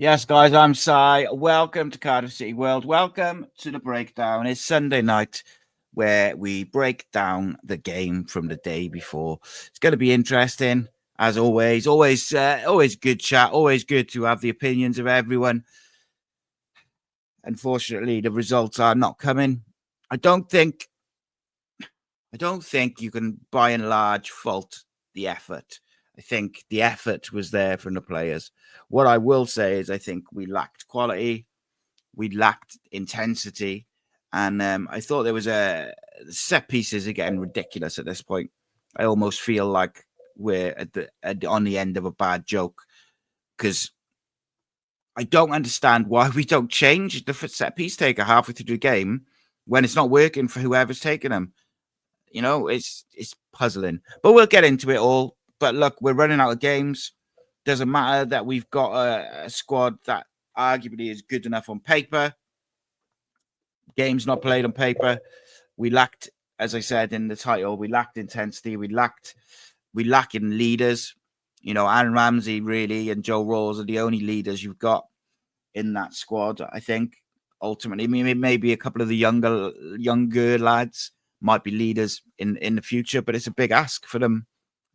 Yes, guys, I'm Si. Welcome to Cardiff City World. Welcome to the breakdown. It's Sunday night where we break down the game from the day before. It's going to be interesting, as always. Always good chat. Always good to have the opinions of everyone. Unfortunately, the results are not coming. I don't think you can, by and large, fault the effort. I think the effort was there from the players. What I will say is I think we lacked quality, we lacked intensity, and I thought there was set pieces are getting ridiculous at this point. I almost feel like we're on the end of a bad joke because I don't understand why we don't change the set piece taker halfway through the game when it's not working for whoever's taking them. You know, it's puzzling, but we'll get into it all. But look, we're running out of games. Doesn't matter that we've got a squad that arguably is good enough on paper. Games not played on paper. We lacked, as I said in the title, we lacked intensity. We lack in leaders. You know, Aaron Ramsey really and Joe Rawls are the only leaders you've got in that squad. I think ultimately, maybe a couple of the younger lads might be leaders in the future, but it's a big ask for them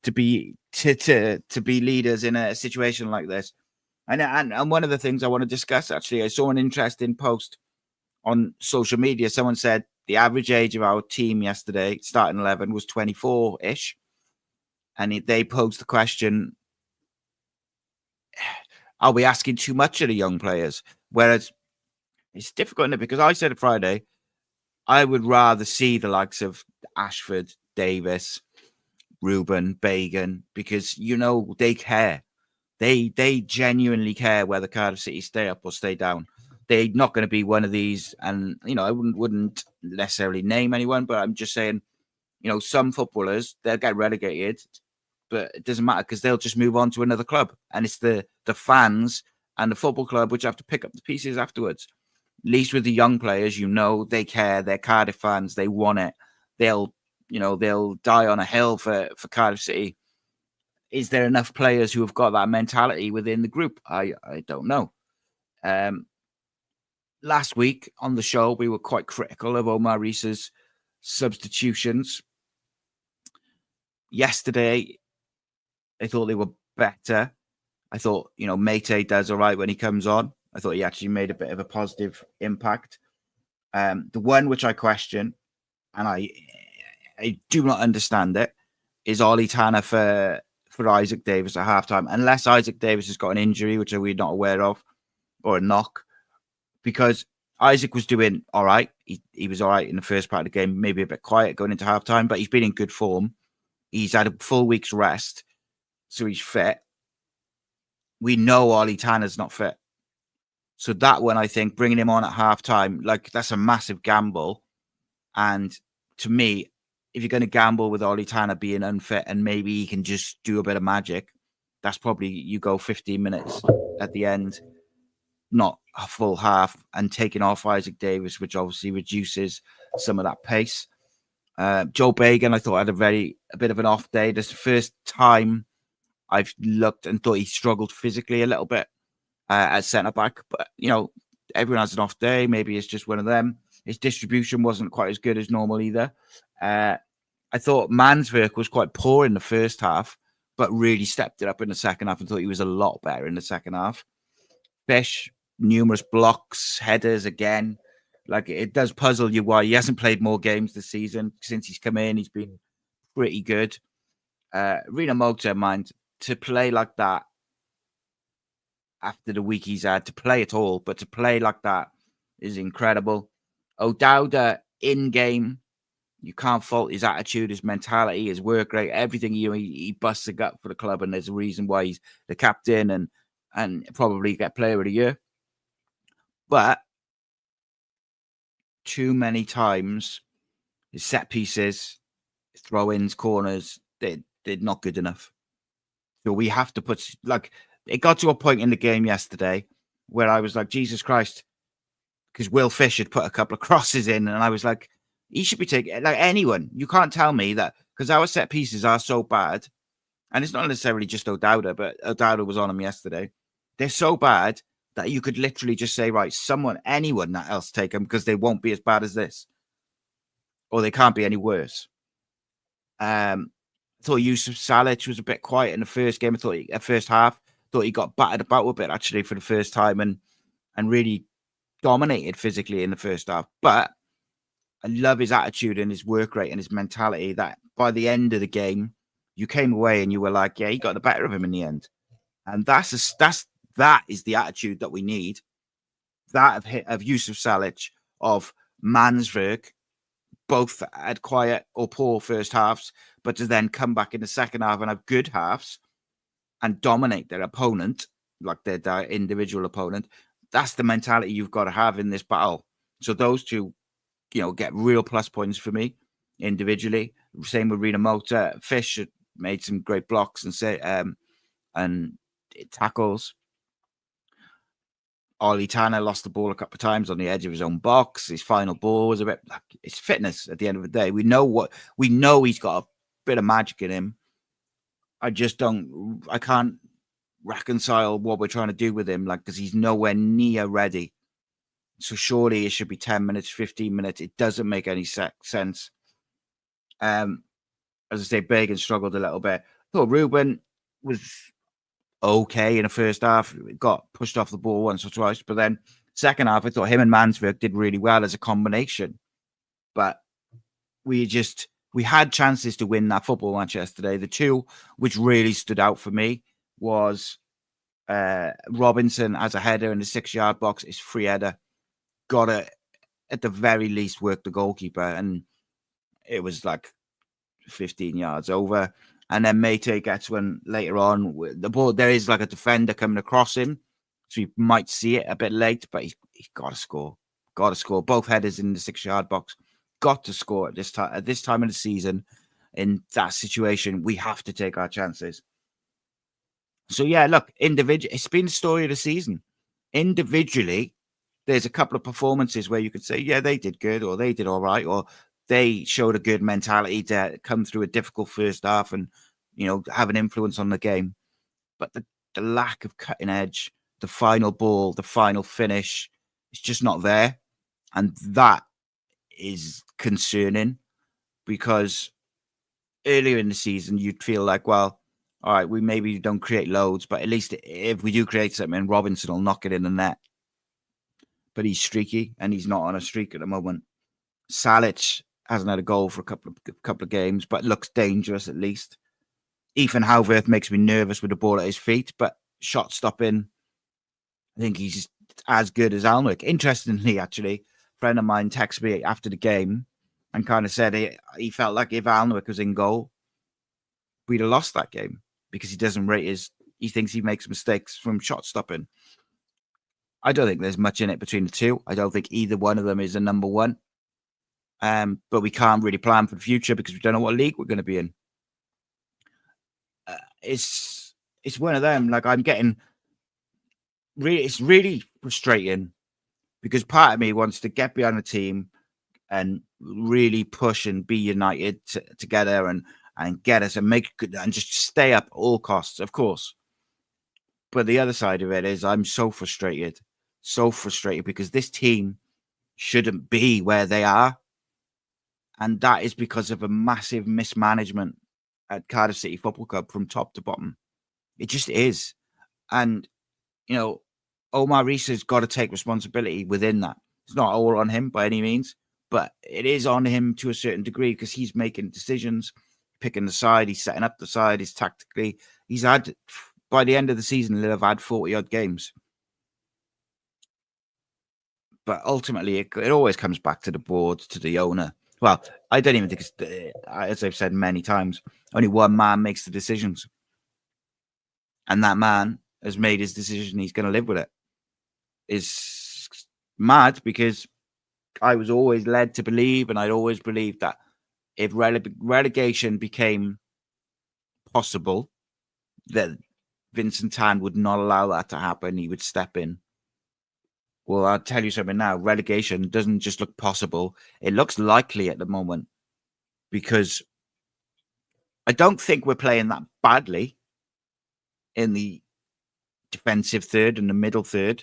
to be leaders in a situation like this. And one of the things I want to discuss, actually, I saw an interesting post on social media. Someone said the average age of our team yesterday, starting 11, was 24-ish. And they posed the question, are we asking too much of the young players? Whereas it's difficult, isn't it? Because I said on Friday, I would rather see the likes of Ashford, Davis, Ruben, Bagan, because, you know, they care. They genuinely care whether Cardiff City stay up or stay down. They're not going to be one of these. And, you know, I wouldn't necessarily name anyone, but I'm just saying, you know, some footballers, they'll get relegated, but it doesn't matter because they'll just move on to another club. And it's the fans and the football club which have to pick up the pieces afterwards. At least with the young players, you know, they care. They're Cardiff fans. They want it. They'll die on a hill for Cardiff City. Is there enough players who have got that mentality within the group? I don't know. Last week on the show, we were quite critical of Omar Rhys's substitutions. Yesterday, I thought they were better. I thought, you know, Matty does all right when he comes on. I thought he actually made a bit of a positive impact. The one which I question, and I do not understand it, is Ollie Tanner for Isaac Davis at halftime, unless Isaac Davis has got an injury, which we're not aware of, or a knock, because Isaac was doing all right. He was all right in the first part of the game, maybe a bit quiet going into halftime, but he's been in good form. He's had a full week's rest, so he's fit. We know Ollie Tanner's not fit. So that one, I think, bringing him on at halftime, like, that's a massive gamble. And to me, if you're going to gamble with Ollie Tanner being unfit and maybe he can just do a bit of magic, that's probably you go 15 minutes at the end, not a full half, and taking off Isaac Davis, which obviously reduces some of that pace. Joe Bagan, I thought, had a bit of an off day. This is the first time I've looked and thought he struggled physically a little bit at centre-back. But, you know, everyone has an off day. Maybe it's just one of them. His distribution wasn't quite as good as normal either. I thought Manswerk was quite poor in the first half, but really stepped it up in the second half and thought he was a lot better in the second half. Fish, numerous blocks, headers again. Like, it does puzzle you why he hasn't played more games this season. Since he's come in, he's been pretty good. Rina Mogta, mind, to play like that after the week he's had, to play at all, but to play like that is incredible. O'Dowda in game, you can't fault his attitude, his mentality, his work rate, everything. He busts a gut for the club, and there's a reason why he's the captain and probably get player of the year. But too many times, his set pieces, his throw-ins, corners, they're not good enough. So we have to put, like, it got to a point in the game yesterday where I was like, Jesus Christ, because Will Fish had put a couple of crosses in, and I was like, he should be taking, like, anyone. You can't tell me that, because our set pieces are so bad, and it's not necessarily just O'Dowda, but O'Dowda was on him yesterday. They're so bad that you could literally just say, right, anyone that else take them because they won't be as bad as this, or they can't be any worse. I thought Yusuf Salic was a bit quiet in the first game. I thought first half, thought he got battered about a bit actually for the first time and really dominated physically in the first half. But I love his attitude and his work rate and his mentality that by the end of the game, you came away and you were like, yeah, he got the better of him in the end. And that is the attitude that we need. That of Yusuf Salic, of Mansverk, both had quiet or poor first halves, but to then come back in the second half and have good halves and dominate their opponent, like their individual opponent. That's the mentality you've got to have in this battle. So those two, get real plus points for me individually. Same with Rena Mota. Fish made some great blocks and tackles. Ollie Tanner lost the ball a couple of times on the edge of his own box. His final ball was a bit like it's fitness at the end of the day. We know he's got a bit of magic in him. I can't reconcile what we're trying to do with him, because he's nowhere near ready. So surely it should be 10 minutes, 15 minutes. It doesn't make any sense. As I say, Bagan struggled a little bit. I thought Ruben was okay in the first half. Got pushed off the ball once or twice, but then second half, I thought him and Mansverk did really well as a combination. But we had chances to win that football match yesterday. The two which really stood out for me was Robinson as a header in the 6-yard box. His free header got to, at the very least, work the goalkeeper, and it was like 15 yards over. And then Matey gets one later on. The ball, there is like a defender coming across him, so you might see it a bit late, but he's got to score. Got to score. Both headers in the 6-yard box. Got to score at this time of the season. In that situation, we have to take our chances. So yeah, look, it's been the story of the season. Individually, there's a couple of performances where you could say, yeah, they did good, or they did all right, or they showed a good mentality to come through a difficult first half and, have an influence on the game. But the lack of cutting edge, the final ball, the final finish, it's just not there. And that is concerning, because earlier in the season, you'd feel like, well, all right, we maybe don't create loads, but at least if we do create something, Robinson will knock it in the net. But he's streaky, and he's not on a streak at the moment. Salic hasn't had a goal for a couple of games, but looks dangerous at least. Ethan Howworth makes me nervous with the ball at his feet, but shot stopping, I think he's as good as Alnwick. Interestingly, actually, a friend of mine texted me after the game and kind of said he felt like if Alnwick was in goal, we'd have lost that game, because he doesn't rate he thinks he makes mistakes from shot stopping. I don't think there's much in it between the two. I don't think either one of them is a number one. But we can't really plan for the future because we don't know what league we're going to be in. It's one of them. Like, it's really frustrating, because part of me wants to get behind the team and really push and be united together and get us and make good and just stay up at all costs, of course. But the other side of it is I'm so frustrated because this team shouldn't be where they are. And that is because of a massive mismanagement at Cardiff City Football Club from top to bottom. It just is. And, Omar Rhys has got to take responsibility within that. It's not all on him by any means, but it is on him to a certain degree, because he's making decisions, picking the side, he's setting up the side, he's tactically. He's had, by the end of the season, he'll have had 40-odd games. But ultimately, it always comes back to the board, to the owner. Well, I don't even think it's, as I've said many times, only one man makes the decisions. And that man has made his decision. He's going to live with it. It's mad, because I was always led to believe, and I'd always believed that if relegation became possible, that Vincent Tan would not allow that to happen. He would step in. Well, I'll tell you something now. Relegation doesn't just look possible. It looks likely at the moment, because I don't think we're playing that badly in the defensive third and the middle third.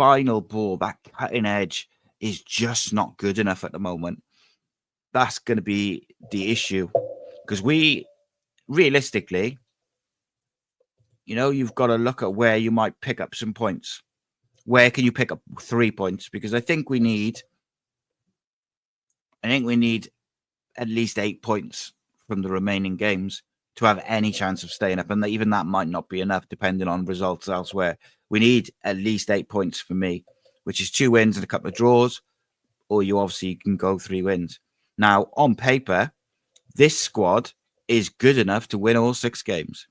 final ball, that cutting edge, is just not good enough at the moment. That's going to be the issue, because we realistically, you've got to look at where you might pick up some points. Where can you pick up 3 points? Because I think we need at least 8 points from the remaining games to have any chance of staying up. And even that might not be enough, depending on results elsewhere. We need at least 8 points for me, which is 2 wins and a couple of draws, or you obviously can go 3 wins. Now, on paper, this squad is good enough to win all 6 games.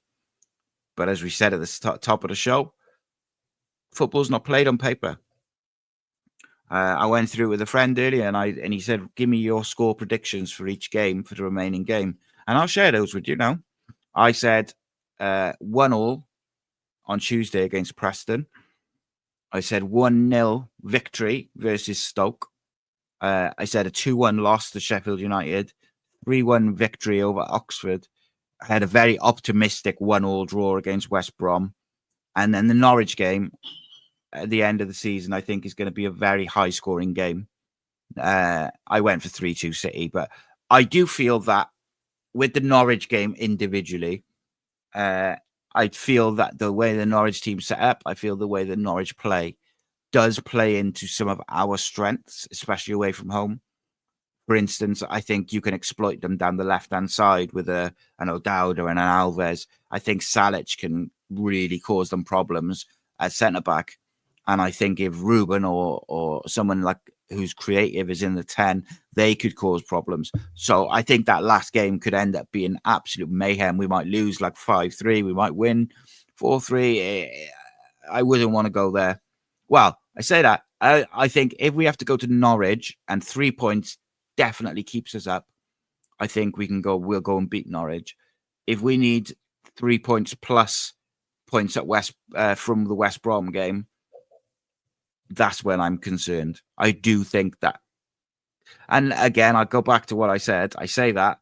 But as we said at the top of the show, football's not played on paper. I went through it with a friend earlier, and he said, "Give me your score predictions for each game for the remaining game," and I'll share those with you now. I said 1-1 on Tuesday against Preston. I said 1-0 victory versus Stoke. I said a 2-1 loss to Sheffield United, 3-1 victory over Oxford. I had a very optimistic 1-1 draw against West Brom, and then the Norwich game at the end of the season, I think, is going to be a very high-scoring game. I went for 3-2 City, but I do feel that with the Norwich game individually, I feel that the way the Norwich team set up, I feel the way the Norwich play does play into some of our strengths, especially away from home. For instance, I think you can exploit them down the left-hand side with an O'Dowd or an Alves. I think Salic can really cause them problems at centre-back. And I think if Ruben or someone like who's creative is in the 10, they could cause problems. So I think that last game could end up being absolute mayhem. We might lose like 5-3. We might win 4-3. I wouldn't want to go there. Well, I say that. I think if we have to go to Norwich and 3 points definitely keeps us up, I think we'll go and beat Norwich. If we need 3 points plus points at from the West Brom game, that's when I'm concerned. I do think that. And again, I go back to what I said. I say that,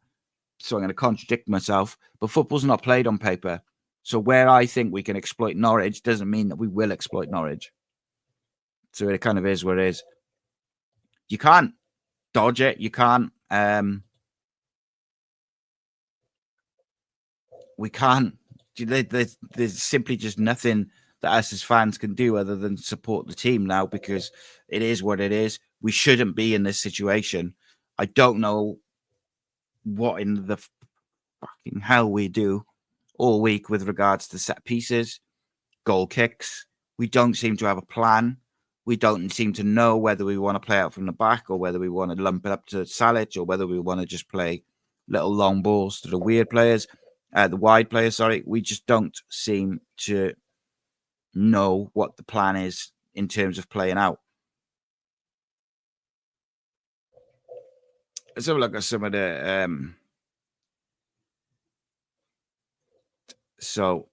so I'm going to contradict myself, but football's not played on paper. So where I think we can exploit Norwich doesn't mean that we will exploit Norwich. So it kind of is what it is. You can't dodge it. You can't. We can't. There's simply just nothing that us as fans can do other than support the team now, because it is what it is. We shouldn't be in this situation. I don't know what in the fucking hell we do all week with regards to set pieces, goal kicks. We don't seem to have a plan. We don't seem to know whether we want to play out from the back or whether we want to lump it up to Salic or whether we want to just play little long balls to the wide players. We just don't seem to know what the plan is in terms of playing out. Let's have a look at some of the so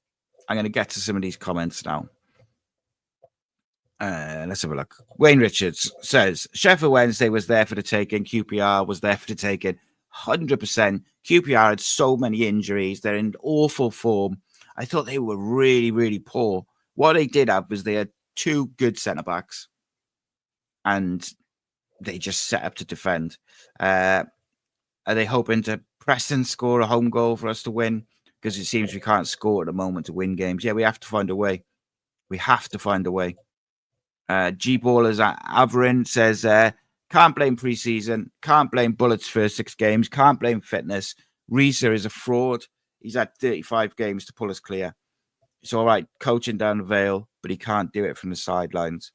I'm going to get to some of these comments now. Let's have a look. Wayne Richards says Sheffield Wednesday was there for the taking. QPR was there for the taking. 100%. QPR had so many injuries. They're in awful form. I thought they were really, really poor. What they did have was they had 2 good centre-backs and they just set up to defend. Are they hoping to Preston score a home goal for us to win? Because it seems we can't score at the moment to win games. Yeah, we have to find a way. We have to find a way. G-Ballers at Averin says, can't blame preseason, can't blame Bullett's first 6 games, can't blame fitness. Rhys is a fraud. He's had 35 games to pull us clear. It's all right coaching down the Vale, but he can't do it from the sidelines.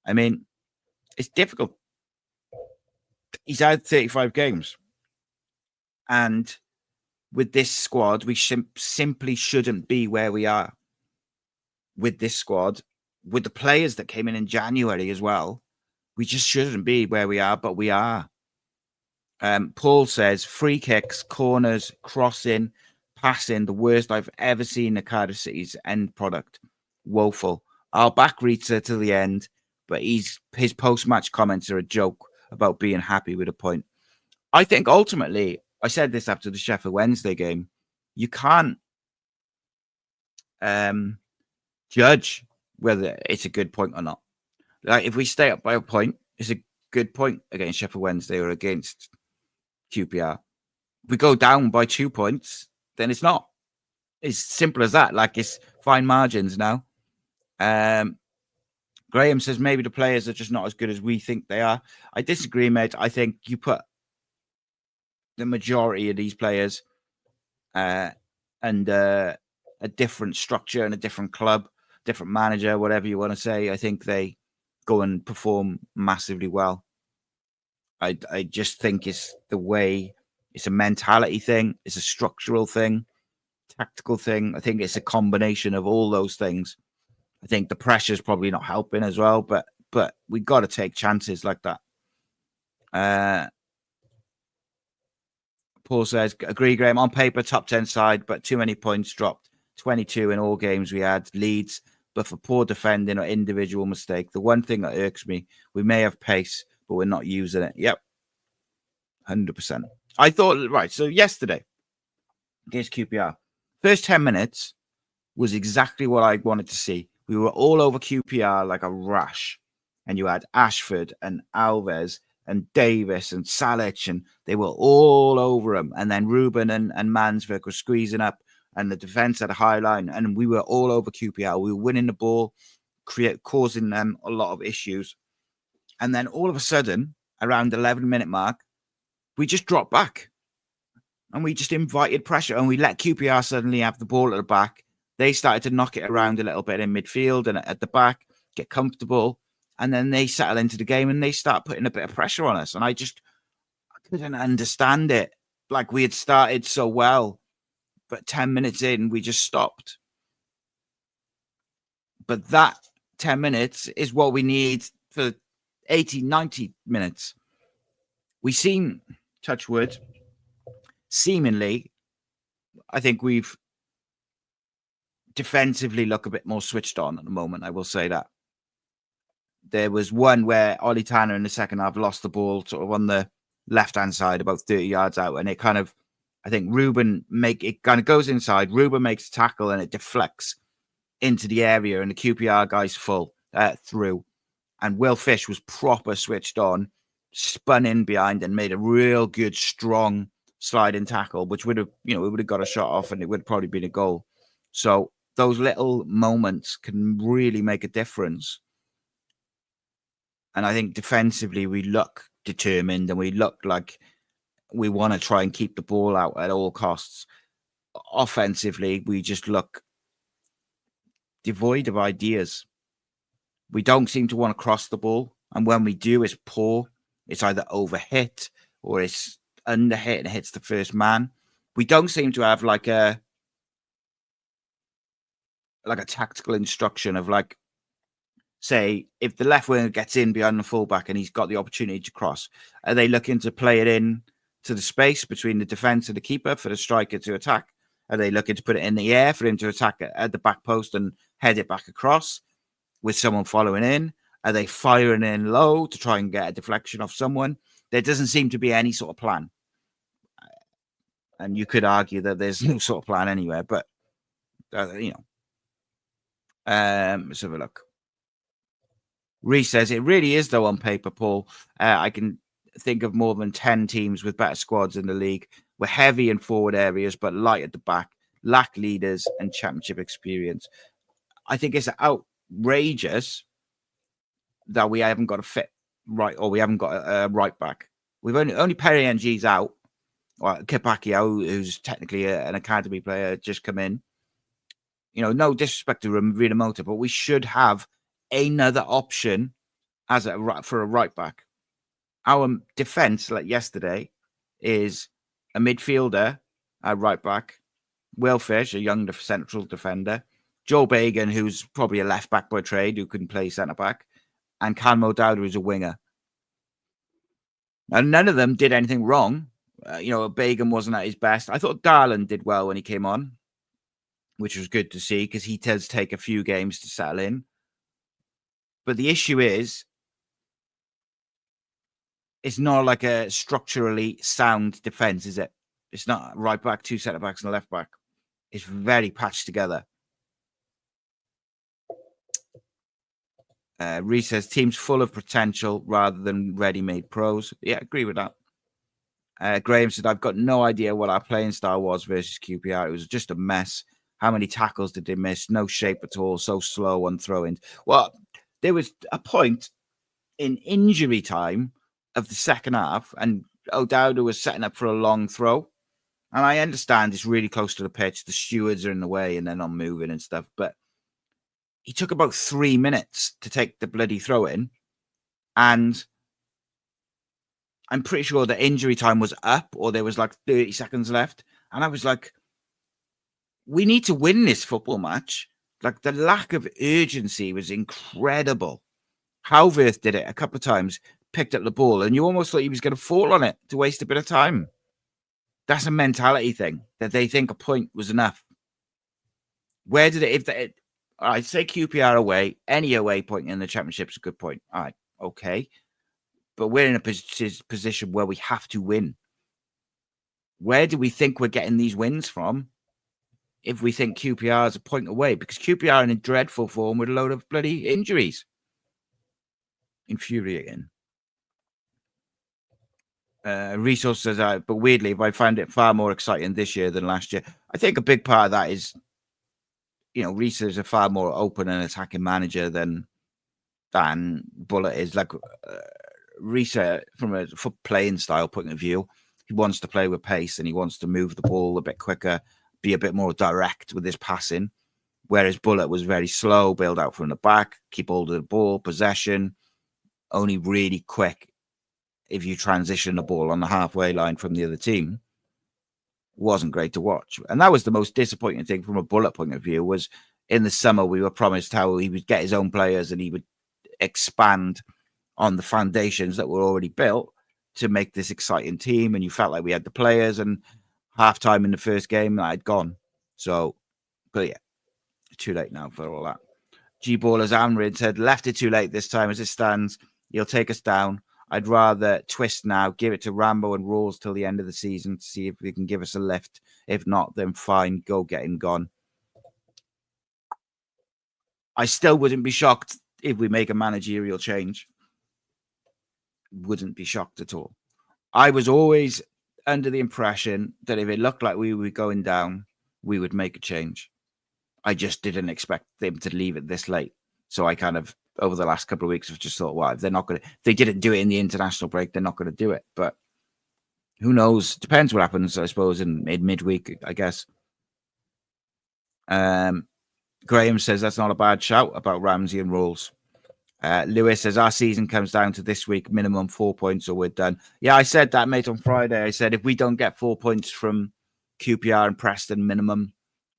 I mean, it's difficult. He's had 35 games. And with this squad, we simply shouldn't be where we are. With this squad, with the players that came in January as well, we just shouldn't be where we are, but we are. Paul says, free kicks, corners, crossing, passing, the worst I've ever seen the Cardiff City's end product. Woeful. I'll back Rita to the end, but his post-match comments are a joke about being happy with a point. I think ultimately, I said this after the Sheffield Wednesday game, you can't judge whether it's a good point or not. Like if we stay up by a point, it's a good point against Sheffield Wednesday or against QPR. If we go down by 2 points, then it's not. It's simple as that. Like it's fine margins now. Graham says maybe the players are just not as good as we think they are. I disagree, mate. I think you put the majority of these players under a different structure and a different club, different manager, whatever you want to say. I think they go and perform massively well. I just think it's the way, it's a mentality thing, it's a structural thing, tactical thing. I think it's a combination of all those things. I think the pressure's probably not helping as well, but we got to take chances like that. Paul says, agree, Graham. On paper, top 10 side, but too many points dropped. 22 in all games we had. Leeds, but for poor defending or individual mistake. The one thing that irks me, we may have pace, but we're not using it. Yep. 100%. I thought, right, so yesterday against QPR, first 10 minutes was exactly what I wanted to see. We were all over QPR like a rash. And you had Ashford and Alves and Davis and Salic, and they were all over him. And then Ruben and Mansverk were squeezing up, and the defense had a high line, and we were all over QPR. We were winning the ball, causing them a lot of issues. And then all of a sudden, around the 11-minute mark, we just dropped back. And we just invited pressure, and we let QPR suddenly have the ball at the back. They started to knock it around a little bit in midfield and at the back, get comfortable. And then they settle into the game and they start putting a bit of pressure on us. And I couldn't understand it. Like we had started so well, but 10 minutes in, we just stopped. But that 10 minutes is what we need for 80, 90 minutes. We seem, touch wood, seemingly, I think we've defensively look a bit more switched on at the moment. I will say that. There was one where Ollie Tanner in the second half lost the ball sort of on the left-hand side, about 30 yards out. And it kind of, I think Ruben it kind of goes inside. Ruben makes a tackle and it deflects into the area and the QPR guy's full through. And Will Fish was proper switched on, spun in behind and made a real good, strong sliding tackle, which would have, we would have got a shot off and it would have probably been a goal. So those little moments can really make a difference. And I think defensively, we look determined and we look like we want to try and keep the ball out at all costs. Offensively, we just look devoid of ideas. We don't seem to want to cross the ball. And when we do, it's poor. It's either overhit or it's underhit and hits the first man. We don't seem to have like a tactical instruction of like, say, if the left winger gets in behind the fullback and he's got the opportunity to cross, are they looking to play it in to the space between the defence and the keeper for the striker to attack? Are they looking to put it in the air for him to attack at the back post and head it back across with someone following in? Are they firing in low to try and get a deflection off someone? There doesn't seem to be any sort of plan. And you could argue that there's no sort of plan anywhere, but, let's have a look. Rhys says, it really is, though, on paper, Paul. I can think of more than 10 teams with better squads in the league. We're heavy in forward areas, but light at the back, lack leaders and championship experience. I think it's outrageous that we haven't got a fit right, or we haven't got a right back. We've only Perry NG's out, or Kipakio, who's technically an academy player, just come in. No disrespect to Rinamoto, but we should have another option for a right back. Our defense, like yesterday, is a midfielder, a right back, Will Fish, a young central defender, Joe Bagan, who's probably a left back by trade, who can play centre back, and Calmo Dowda, who's a winger. And none of them did anything wrong. Bagan wasn't at his best. I thought Darlan did well when he came on, which was good to see because he does take a few games to settle in. But the issue is, it's not like a structurally sound defense, is it? It's not right back, two centre backs and a left back. It's very patched together. Rhys says teams full of potential rather than ready-made pros. Yeah, agree with that. Graham said, I've got no idea what our playing style was versus QPR. It was just a mess. How many tackles did they miss? No shape at all. So slow on throw-ins. Well, there was a point in injury time of the second half, and O'Dowda was setting up for a long throw. And I understand it's really close to the pitch. The stewards are in the way and they're not moving and stuff. But he took about 3 minutes to take the bloody throw in. And I'm pretty sure the injury time was up, or there was like 30 seconds left. And I was like, we need to win this football match. Like, the lack of urgency was incredible. Howverth did it a couple of times, picked up the ball, and you almost thought he was going to fall on it to waste a bit of time. That's a mentality thing, that they think a point was enough. Where did it, I'd say QPR away, any away point in the Championship is a good point. All right, okay. But we're in a position where we have to win. Where do we think we're getting these wins from if we think QPR is a point away? Because QPR are in dreadful form with a load of bloody injuries. Infuriating. Resource says, but weirdly, I find it far more exciting this year than last year. I think a big part of that is, Rhys is a far more open and attacking manager than Bullet is. Like, Rhys, from a playing style point of view, he wants to play with pace and he wants to move the ball a bit quicker, be a bit more direct with his passing. Whereas Bullet was very slow, build out from the back, keep hold of the ball, possession, only really quick if you transition the ball on the halfway line from the other team. Wasn't great to watch. And that was the most disappointing thing from a Bullet point of view, was in the summer we were promised how he would get his own players and he would expand on the foundations that were already built to make this exciting team. And you felt like we had the players, and halftime in the first game that had gone. So, but yeah, too late now for all that. G-Ballers Amrid said, left it too late this time. As it stands, he'll take us down. I'd rather twist now, give it to Rambo and Rawls till the end of the season to see if they can give us a lift. If not, then fine, go get him gone. I still wouldn't be shocked if we make a managerial change. Wouldn't be shocked at all. I was always under the impression that if it looked like we were going down, we would make a change. I just didn't expect them to leave it this late. So I kind of, over the last couple of weeks, have just thought, well, if they didn't do it in the international break, they're not going to do it. But who knows? Depends what happens, I suppose, in midweek, I guess. Graham says that's not a bad shout about Ramsey and Rawls. Lewis says our season comes down to this week, minimum 4 points or we're done. Yeah, I said that, mate, on Friday. I said if we don't get 4 points from QPR and Preston minimum,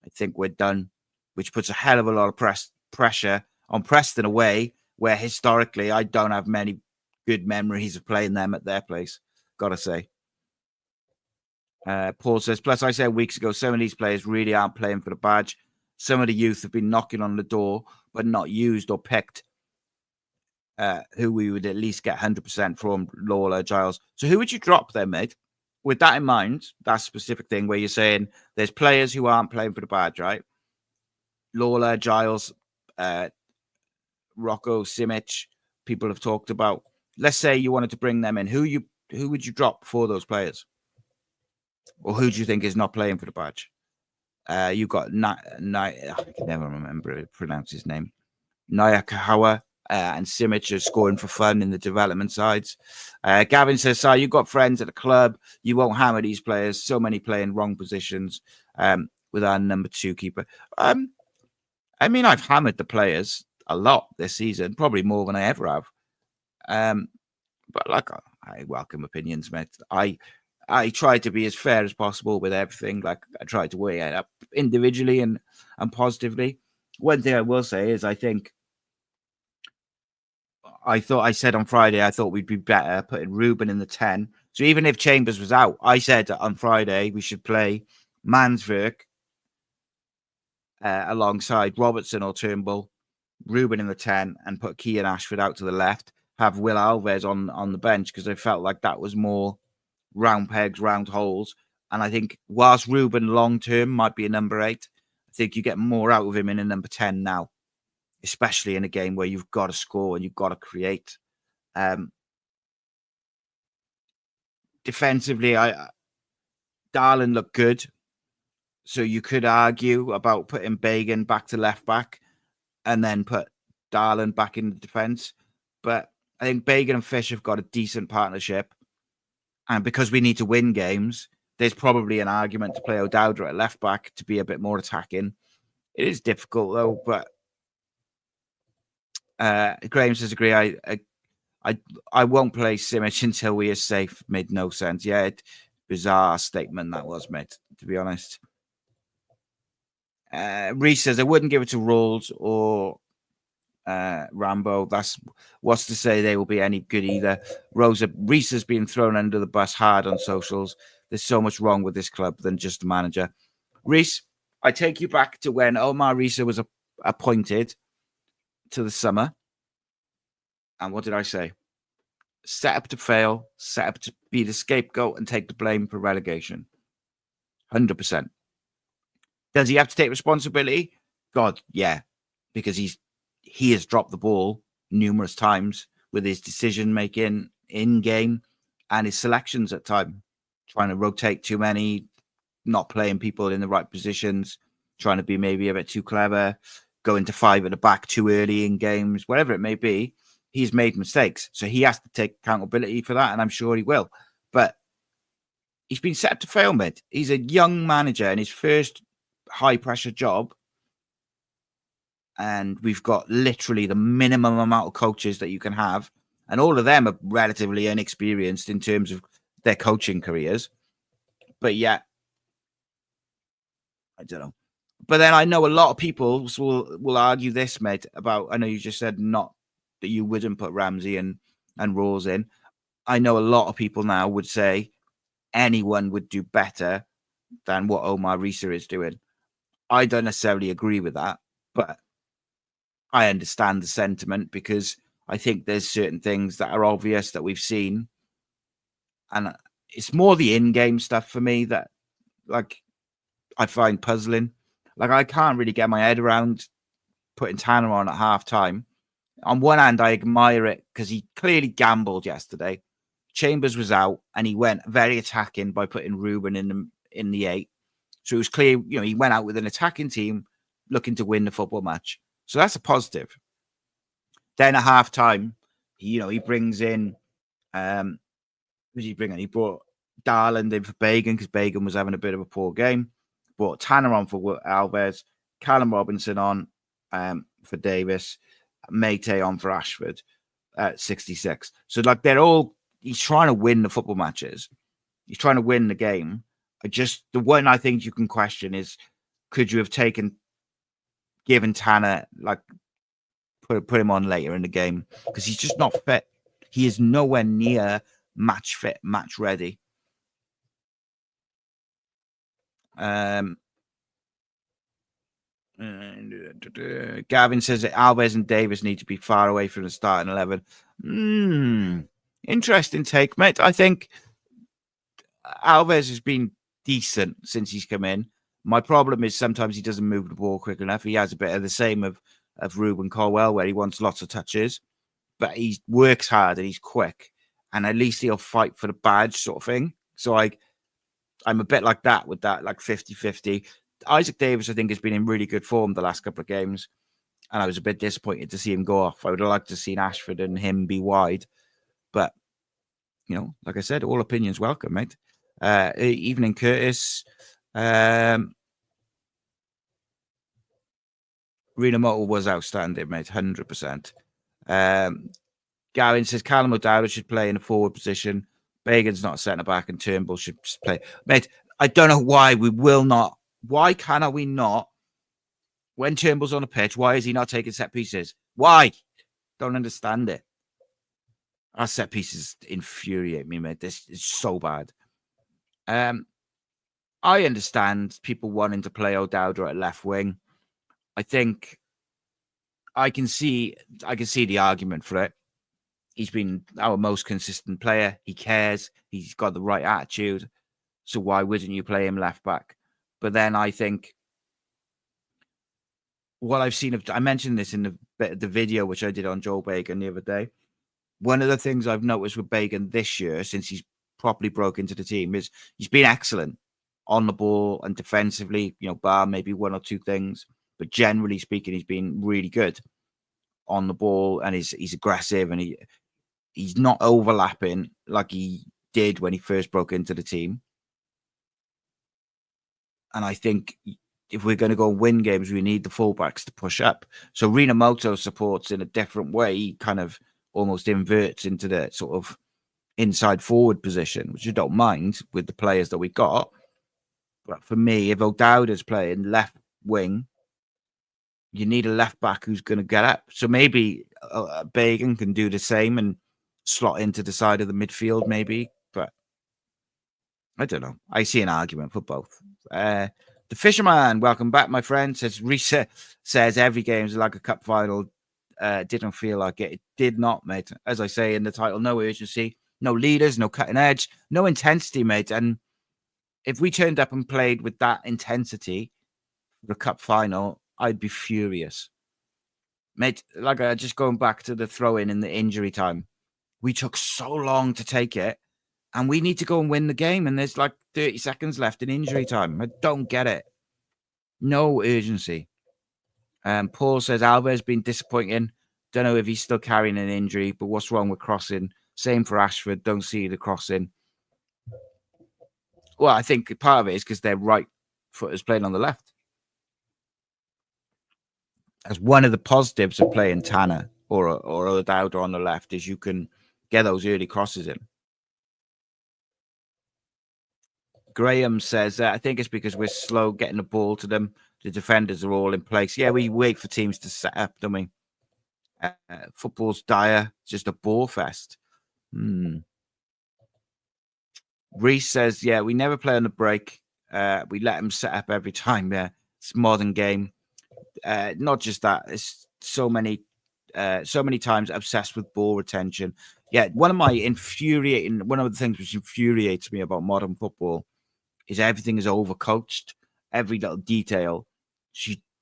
I think we're done, which puts a hell of a lot of pressure on Preston away, where historically I don't have many good memories of playing them at their place, gotta say. Paul says, plus I said weeks ago, some of these players really aren't playing for the badge. Some of the youth have been knocking on the door, but not used or picked. Who we would at least get 100% from, Lawler, Giles. So who would you drop then, mate? With that in mind, that specific thing where you're saying there's players who aren't playing for the badge, right? Lawler, Giles, Rocco, Simic, people have talked about. Let's say you wanted to bring them in. Who would you drop for those players? Or who do you think is not playing for the badge? You've got I can never remember pronounce his name. Nyakawa. And Simic is scoring for fun in the development sides. Gavin says, "Sir, you've got friends at the club. You won't hammer these players. So many playing wrong positions with our number 2 keeper." I mean, I've hammered the players a lot this season, probably more than I ever have. But like, I welcome opinions, mate. I try to be as fair as possible with everything. Like, I try to weigh it up individually and positively. One thing I will say is I think I said on Friday, I thought we'd be better putting Ruben in the 10. So even if Chambers was out, I said on Friday we should play Mansverk alongside Robertson or Turnbull, Ruben in the 10, and put Kean Ashford out to the left, have Will Alves on the bench, because I felt like that was more round pegs, round holes. And I think whilst Ruben long-term might be a number 8, I think you get more out of him in a number 10 now. especially in a game where you've got to score and you've got to create. Defensively, Darlin looked good. So you could argue about putting Bagan back to left back and then put Darlin back in the defence. But I think Bagan and Fish have got a decent partnership. And because we need to win games, there's probably an argument to play O'Dowda at left back to be a bit more attacking. It is difficult, though. But Graham says, agree. I won't play Simic until we are safe. Made no sense. Yeah, bizarre statement that was, mate, to be honest. Rhys says, I wouldn't give it to Rolls or Rambo. That's what's to say they will be any good either. Rhys has been thrown under the bus hard on socials. There's so much wrong with this club than just the manager. Rhys, I take you back to when Omar Risa was appointed to the summer. And what did I say? Set up to fail, set up to be the scapegoat and take the blame for relegation. 100%. Does he have to take responsibility? God, yeah. Because he has dropped the ball numerous times with his decision-making in-game and his selections at time. Trying to rotate too many, not playing people in the right positions, trying to be maybe a bit too clever, going to 5 at the back too early in games, whatever it may be. He's made mistakes. So he has to take accountability for that, and I'm sure he will. But he's been set up to fail, mate. He's a young manager in his first high-pressure job. And we've got literally the minimum amount of coaches that you can have. And all of them are relatively inexperienced in terms of their coaching careers. But yet, I don't know. But then I know a lot of people will argue this, mate, about, I know you just said not that you wouldn't put Ramsey and Rawls in. I know a lot of people now would say anyone would do better than what Omar Risa is doing. I don't necessarily agree with that, but I understand the sentiment because I think there's certain things that are obvious that we've seen. And it's more the in-game stuff for me that, like, I find puzzling. Like, I can't really get my head around putting Tanner on at half-time. On one hand, I admire it because he clearly gambled yesterday. Chambers was out, and he went very attacking by putting Ruben in the 8. So it was clear, he went out with an attacking team looking to win the football match. So that's a positive. Then at half-time, he brings in, who did he bring in? He brought Darland in for Bagan because Bagan was having a bit of a poor game. Brought Tanner on for Alves, Callum Robinson on for Davis, Mate on for Ashford at 66. So he's trying to win the football matches. He's trying to win the game. The one I think you can question is, could you have given Tanner, put him on later in the game? Because he's just not fit. He is nowhere near match fit, match ready. Gavin says that Alves and Davis need to be far away from the starting 11. Interesting take, mate. I think Alves has been decent since he's come in. My problem is sometimes he doesn't move the ball quick enough. He has a bit of the same of Ruben Colwell, where he wants lots of touches, but he works hard and he's quick, and at least he'll fight for the badge sort of thing. So I'm a bit like that with that, like 50-50. Isaac Davis, I think, has been in really good form the last couple of games, and I was a bit disappointed to see him go off. I would have liked to have seen Ashford and him be wide, but like I said, all opinions welcome, mate. Evening, Curtis. Rena Motel was outstanding, mate, 100%. Gavin says Callum O'Dowda should play in a forward position. Bagan's not a centre-back and Turnbull should play. Mate, I don't know why we will not. Why cannot we not? When Turnbull's on a pitch, why is he not taking set pieces? Why? Don't understand it. Our set pieces infuriate me, mate. This is so bad. I understand people wanting to play O'Dowda at left wing. I think I can see the argument for it. He's been our most consistent player. He cares. He's got the right attitude. So why wouldn't you play him left back? But then I think what I've seen I mentioned this in the bit of the video which I did on Joel Bagan the other day. One of the things I've noticed with Bagan this year, since he's properly broke into the team, is he's been excellent on the ball and defensively, bar maybe one or two things. But generally speaking, he's been really good on the ball, and he's aggressive, and he's not overlapping like he did when he first broke into the team. And I think if we're going to go and win games, we need the fullbacks to push up. So Rinamoto supports in a different way. He kind of almost inverts into the sort of inside forward position, which I don't mind with the players that we got. But for me, if O'Dowda's playing left wing, you need a left back who's going to get up. So maybe Bagan can do the same and slot into the side of the midfield, maybe. But I don't know. I see an argument for both. The Fisherman, welcome back, my friend. Rhys says every game is like a cup final. Didn't feel like it. It did not, mate. As I say in the title, no urgency, no leaders, no cutting edge, no intensity, mate. And if we turned up and played with that intensity for the cup final, I'd be furious, mate. Like just going back to the throw-in in the injury time, we took so long to take it, and we need to go and win the game. And there's like 30 seconds left in injury time. I don't get it. No urgency. Paul says Alba's been disappointing. Don't know if he's still carrying an injury, but what's wrong with crossing? Same for Ashford. Don't see the crossing. Well, I think part of it is because their right foot is playing on the left. As one of the positives of playing Tanner or O'Dowda on the left is you can get those early crosses in. Graham says, I think it's because we're slow getting the ball to them. The defenders are all in place. Yeah, we wait for teams to set up, don't we? Football's dire. It's just a ball fest. Rhys says, yeah, we never play on the break. We let them set up every time. Yeah, it's a modern game. Not just that. It's so many times obsessed with ball retention. Yeah, one of the things which infuriates me about modern football is everything is overcoached. Every little detail.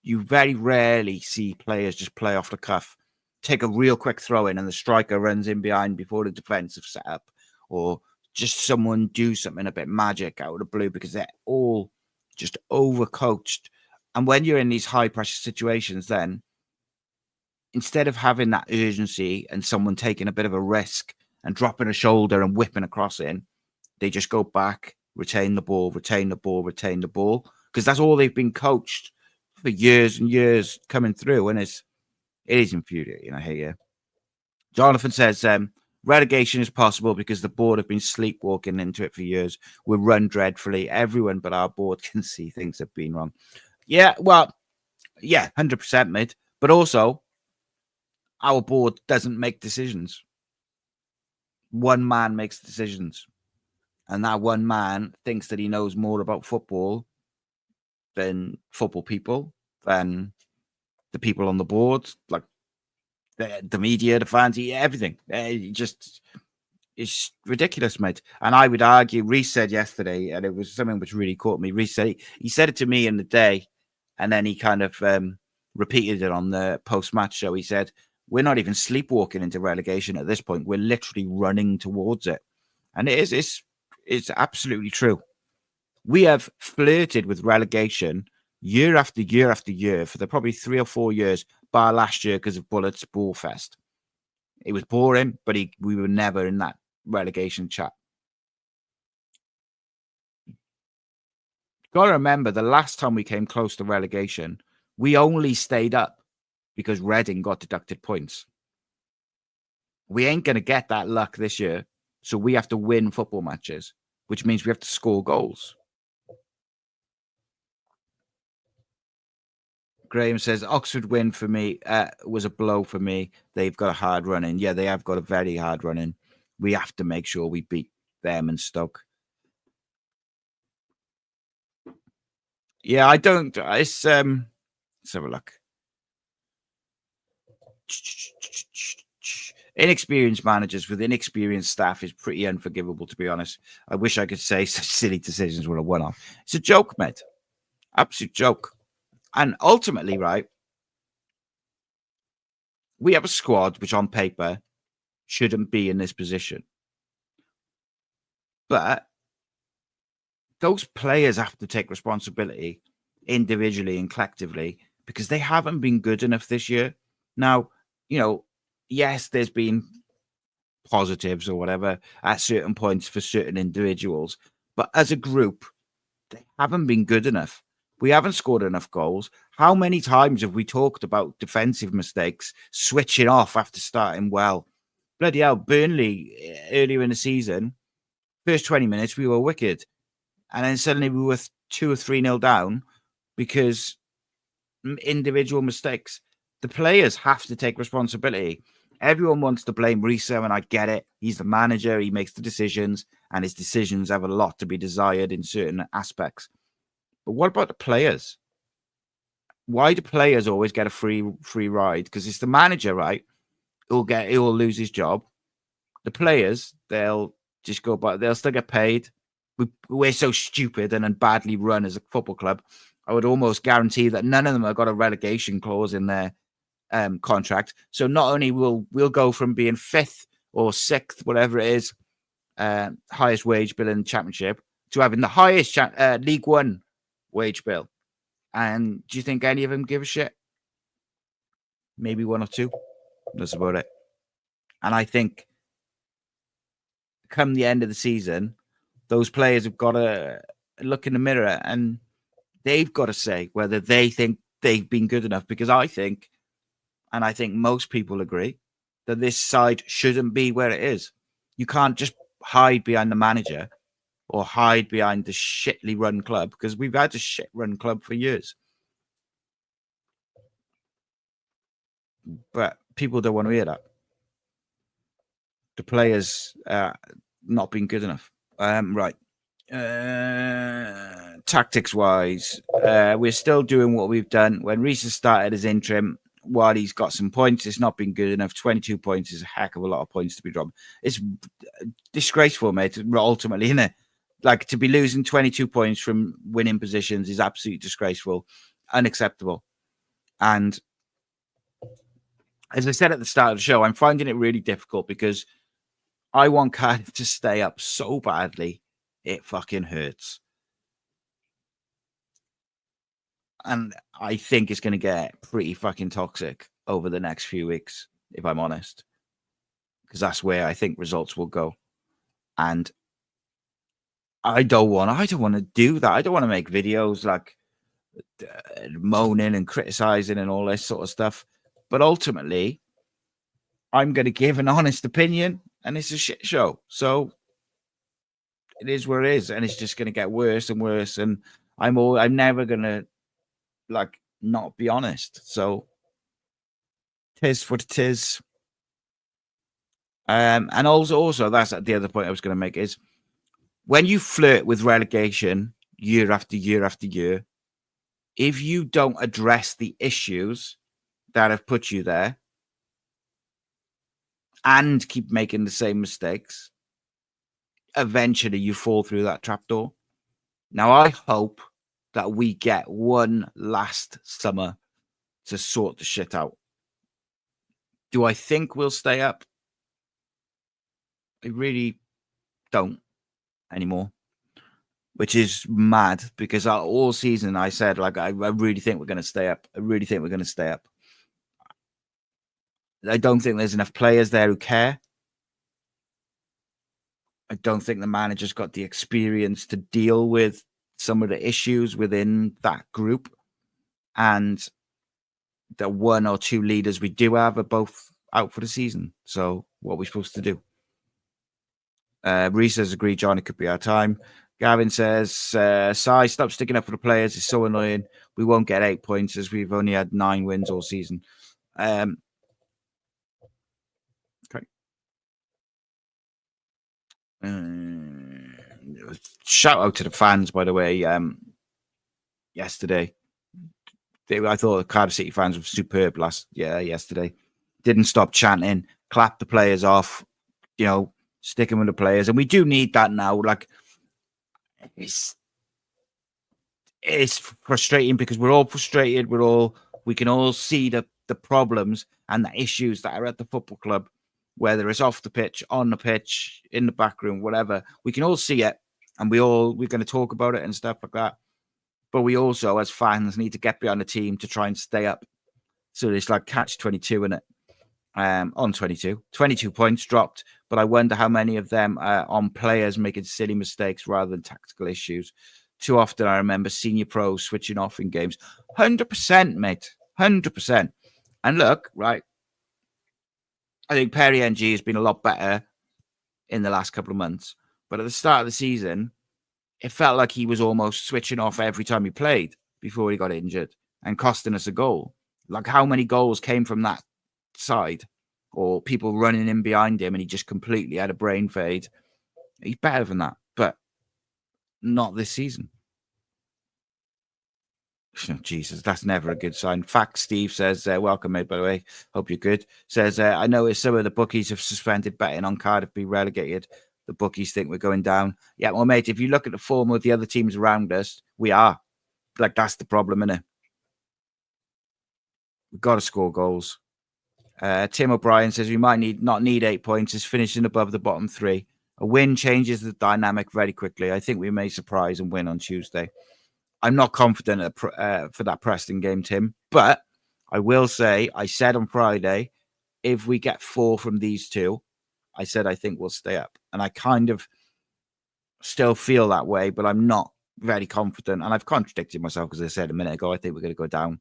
You very rarely see players just play off the cuff, take a real quick throw in, and the striker runs in behind before the defense have set up, or just someone do something a bit magic out of the blue, because they're all just overcoached. And when you're in these high pressure situations, then instead of having that urgency and someone taking a bit of a risk and dropping a shoulder and whipping across in, they just go back, retain the ball, because that's all they've been coached for years and years coming through. And it is infuriating. I hear you. Jonathan says, relegation is possible because the board have been sleepwalking into it for years. We're run dreadfully. Everyone but our board can see things have been wrong. Yeah, well, yeah, 100%, mate. But also, our board doesn't make decisions. One man makes decisions. And that one man thinks that he knows more about football than football people, than the people on the board, like the media, the fans, everything. It's ridiculous, mate. And I would argue, Rhys said yesterday, and it was something which really caught me. Rhys said he said it to me in the day, and then he kind of repeated it on the post-match show. He said, we're not even sleepwalking into relegation at this point. We're literally running towards it. And it's absolutely true. We have flirted with relegation year after year after year for the probably 3 or 4 years, bar last year because of Bullett's Ball Fest. It was boring, but we were never in that relegation chat. Got to remember, the last time we came close to relegation, we only stayed up because Reading got deducted points. We ain't going to get that luck this year, so we have to win football matches, which means we have to score goals. Graham says, Oxford win for me was a blow for me. They've got a hard run in. Yeah, they have got a very hard run in. We have to make sure we beat them and Stoke. Yeah, I don't. Let's have a look. Inexperienced managers with inexperienced staff is pretty unforgivable, to be honest. I wish I could say such silly decisions were a one-off. It's a joke, mate. Absolute joke. And ultimately, right, we have a squad which on paper shouldn't be in this position. But those players have to take responsibility individually and collectively because they haven't been good enough this year. Now, yes, there's been positives or whatever at certain points for certain individuals, but as a group, they haven't been good enough. We haven't scored enough goals. How many times have we talked about defensive mistakes, switching off after starting well? Bloody hell, Burnley earlier in the season, first 20 minutes, we were wicked. And then suddenly we were 2 or 3-0 down because individual mistakes. The players have to take responsibility. Everyone wants to blame Rhys, and I get it. He's the manager. He makes the decisions, and his decisions have a lot to be desired in certain aspects. But what about the players? Why do players always get a free ride? Because it's the manager, right? He'll lose his job. The players, they'll just go by. They'll still get paid. We're so stupid and badly run as a football club. I would almost guarantee that none of them have got a relegation clause in their contract. So not only we'll go from being 5th or 6th, whatever it is, highest wage bill in the championship, to having the highest League One wage bill. And do you think any of them give a shit? Maybe 1 or 2. That's about it. And I think come the end of the season, those players have got to look in the mirror and they've got to say whether they think they've been good enough. Because I think, and I think most people agree, that this side shouldn't be where it is. You can't just hide behind the manager or hide behind the shitly run club, because we've had a shit run club for years. But people don't want to hear that. The players not being good enough. Right. Tactics wise, we're still doing what we've done. When Rhys has started as interim, while he's got some points, it's not been good enough. 22 points is a heck of a lot of points to be dropped. It's disgraceful, mate, ultimately, isn't it? Like, to be losing 22 points from winning positions is absolutely disgraceful, unacceptable. And as I said at the start of the show, I'm finding it really difficult because I want Cardiff to stay up so badly, it fucking hurts. And I think it's going to get pretty fucking toxic over the next few weeks, if I'm honest. Because that's where I think results will go. And I don't want to do that. I don't want to make videos like moaning and criticizing and all this sort of stuff. But ultimately, I'm going to give an honest opinion, and it's a shit show. So it is what it is, and it's just going to get worse and worse. And I'm never going to not be honest. So tis what it is. And also that's the other point I was going to make is when you flirt with relegation year after year after year, if you don't address the issues that have put you there and keep making the same mistakes, eventually you fall through that trapdoor. Now, I hope that we get one last summer to sort the shit out. Do I think we'll stay up? I really don't anymore, which is mad because all season I said, I really think we're going to stay up. I really think we're going to stay up. I don't think there's enough players there who care. I don't think the manager's got the experience to deal with some of the issues within that group. And the 1 or 2 leaders we do have are both out for the season. So what are we supposed to do? Rhys says, agree, John, it could be our time. Gavin says, Si, stop sticking up for the players. It's so annoying. We won't get 8 points as we've only had 9 wins all season. Okay. Shout out to the fans, by the way. Yesterday, I thought the Cardiff City fans were superb yesterday. Didn't stop chanting, clapped the players off, sticking with the players. And we do need that now. It's frustrating because we're all frustrated. We can all see the problems, and the issues that are at the football club, whether it's off the pitch, on the pitch, in the back room, whatever, we can all see it, and we're going to talk about it and stuff like that. But we also, as fans, need to get behind the team to try and stay up. So it's like catch 22 in it. On 22 points dropped, but I wonder how many of them are on players making silly mistakes rather than tactical issues. Too often I remember senior pros switching off in games. 100%, mate. 100%. And look, right, I think Perry NG has been a lot better in the last couple of months, but at the start of the season, it felt like he was almost switching off every time he played before he got injured and costing us a goal. Like, how many goals came from that side, or people running in behind him and he just completely had a brain fade? He's better than that, but not this season. Jesus, that's never a good sign. Fact Steve says, welcome, mate, by the way. Hope you're good. Says, I noticed some of the bookies have suspended betting on Cardiff be relegated. The bookies think we're going down. Yeah, well, mate, if you look at the form of the other teams around us, we are. Like, that's the problem, innit? We've got to score goals. Tim O'Brien says we might not need 8 points. Is finishing above the bottom three. A win changes the dynamic very quickly. I think we may surprise and win on Tuesday. I'm not confident for that Preston game, Tim, but I will say, I said on Friday, if we get 4 from these two, I said I think we'll stay up. And I kind of still feel that way, but I'm not very confident. And I've contradicted myself because I said a minute ago, I think we're going to go down.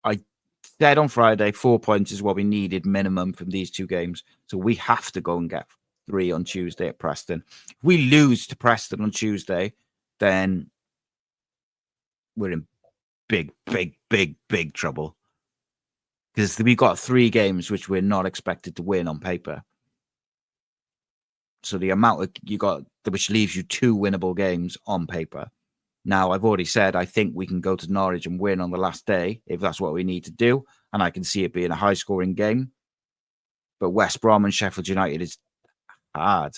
I said on Friday, 4 points is what we needed minimum from these two games. So we have to go and get 3 on Tuesday at Preston. If we lose to Preston on Tuesday, then we're in big, big, big, big trouble. Because we've got 3 games which we're not expected to win on paper. So the amount you got, which leaves you 2 winnable games on paper. Now, I've already said I think we can go to Norwich and win on the last day if that's what we need to do. And I can see it being a high-scoring game. But West Brom and Sheffield United is hard.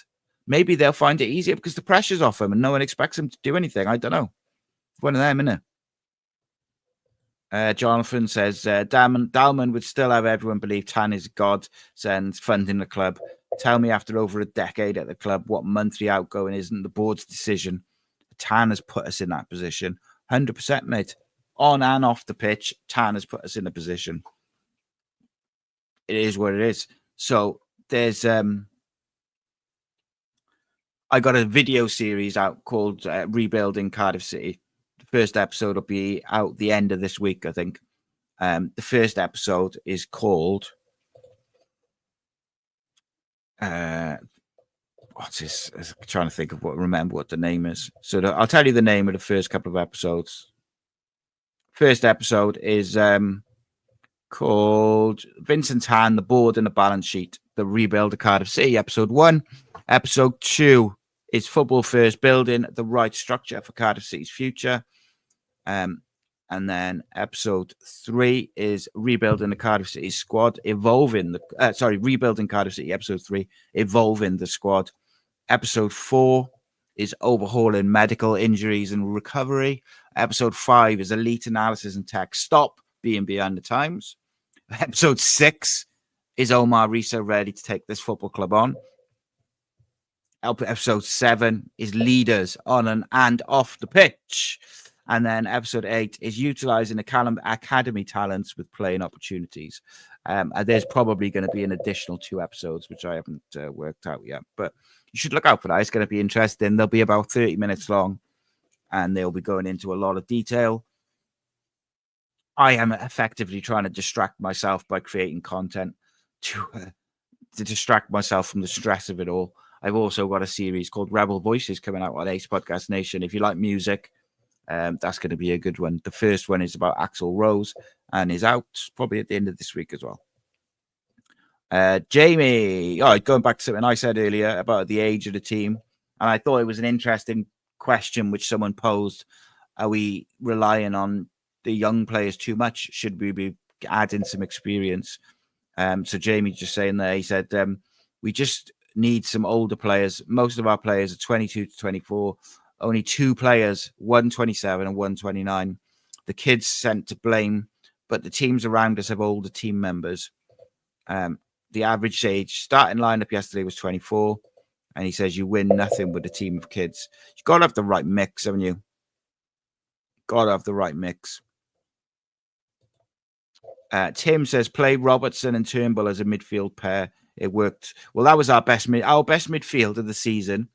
Maybe they'll find it easier because the pressure's off them and no one expects them to do anything. I don't know. It's one of them, isn't it? Jonathan says, Dalman would still have everyone believe Tan is God, sends funding the club. Tell me after over a decade at the club what monthly outgoing isn't the board's decision. Tan has put us in that position. 100%, mate. On and off the pitch, Tan has put us in a position. It is what it is. So there's... I got a video series out called Rebuilding Cardiff City. The first episode will be out the end of this week, I think. The first episode is called... what's this? I'm trying to think of remember what the name is. So I'll tell you the name of the first couple of episodes. First episode is called Vincent Han, the board and the balance sheet, the rebuild of Cardiff City, episode 1. Episode 2 is football first, building the right structure for Cardiff City's future. And then episode 3 is rebuilding the Cardiff City squad, rebuilding Cardiff City, episode 3, evolving the squad. Episode 4 is overhauling medical injuries and recovery. Episode 5 is elite analysis and tech. Stop being behind the times. Episode 6 is Omar Risa ready to take this football club on. Episode 7 is leaders on and off the pitch. And then episode 8 is utilizing the academy talents with playing opportunities. And there's probably going to be an additional 2 episodes, which I haven't worked out yet. But you should look out for that. It's going to be interesting. They'll be about 30 minutes long, and they'll be going into a lot of detail. I am effectively trying to distract myself by creating content to distract myself from the stress of it all. I've also got a series called Rebel Voices coming out on Ace Podcast Nation. If you like music, that's going to be a good one. The first one is about Axl Rose and is out probably at the end of this week as well. Jamie, going back to something I said earlier about the age of the team, and I thought it was an interesting question which someone posed. Are we relying on the young players too much? Should we be adding some experience? So Jamie just saying there, he said, we just need some older players. Most of our players are 22 to 24. Only 2 players, 127 and 129. The kids sent to blame but the teams around us have older team members. The average age starting lineup yesterday was 24, and he says you win nothing with a team of kids. You've got to have the right mix, haven't you? Got to have the right mix. Tim says play Robertson and Turnbull as a midfield pair. It worked. Well, that was our best midfield of the season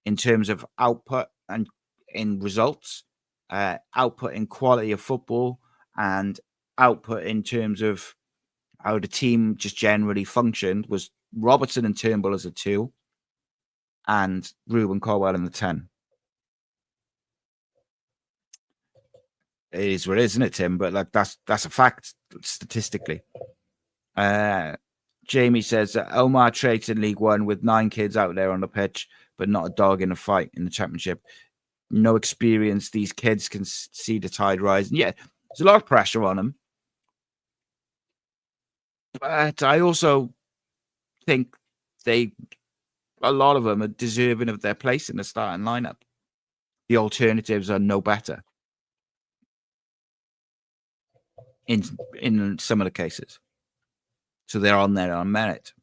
in terms of output and in results, output in quality of football, and output in terms of how the team just generally functioned was Robertson and Turnbull as a 2 and Ruben Colwell in the 10. It is what it is, isn't it, Tim? But like that's a fact statistically. Jamie says Omar traits in League One with 9 kids out there on the pitch, but not a dog in a fight in the Championship. No experience. These kids can see the tide rise. And yeah, there's a lot of pressure on them. But I also think a lot of them are deserving of their place in the starting lineup. The alternatives are no better in some of the cases. So they're on there on merit.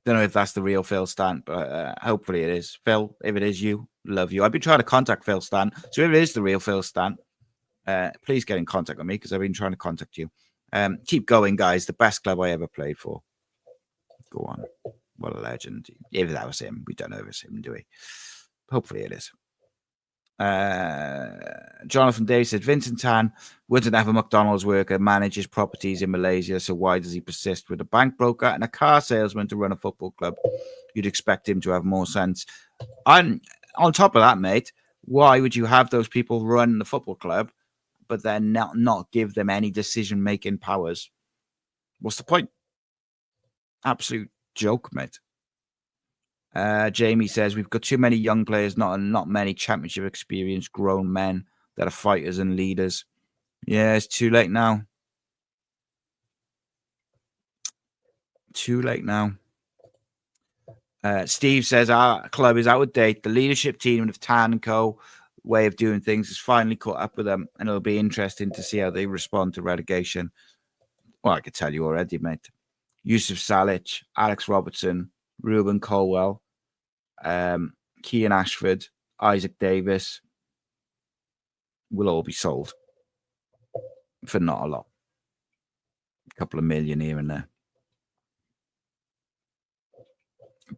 Don't know if that's the real Phil Stan, but hopefully it is. Phil, if it is you, love you. I've been trying to contact Phil Stan. So if it is the real Phil Stan, please get in contact with me because I've been trying to contact you. Keep going, guys. The best club I ever played for. Go on. What a legend. If that was him. We don't know if it's him, do we? Hopefully it is. Jonathan Davis said Vincent Tan wouldn't have a McDonald's worker manage his properties in Malaysia, so why does he persist with a bank broker and a car salesman to run a football club? You'd expect him to have more sense. And on top of that, mate, why would you have those people run the football club but then not give them any decision-making powers? What's the point? Absolute joke, mate. Jamie says we've got too many young players, not many championship experience grown men that are fighters and leaders. Yeah, it's too late now. Too late now. Steve says our club is out of date. The leadership team of Tan and Co. way of doing things has finally caught up with them, and it'll be interesting to see how they respond to relegation. Well, I could tell you already, mate. Yusuf Salic, Alex Robertson, Ruben Colwell, Kean Ashford, Isaac Davis will all be sold for not a lot. A couple of million here and there.